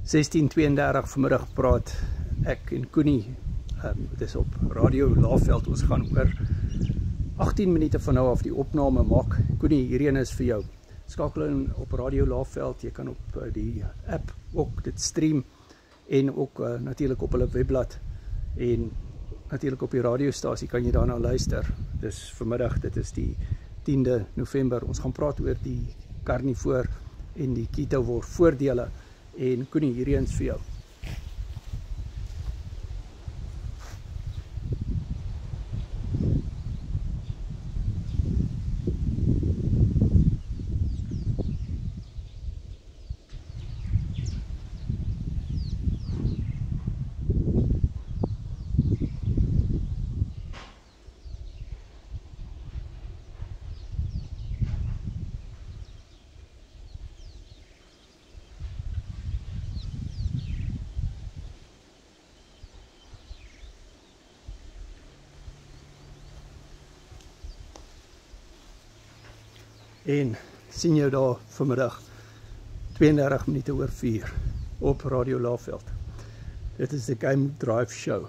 16:32 vanmiddag praat ek en Koenie, dit is op Radio Laagveld. Ons gaan oor 18 minute van nou af die opname maak. Koenie, hierdie is vir jou. Skakel in op Radio Laagveld, jy kan op die app ook dit stream en ook natuurlik op hulle webblad en natuurlik op die radiostasie kan jy daarna luister. Dis vanmiddag, dit is die 10de November. Ons gaan praat oor die carnivore en die ketovore voordele. En Koenie, hierdie is vir jou. En sien jou daar vanmiddag 32 minute oor 4 op Radio Laagveld. Dit is die Game Drive Show.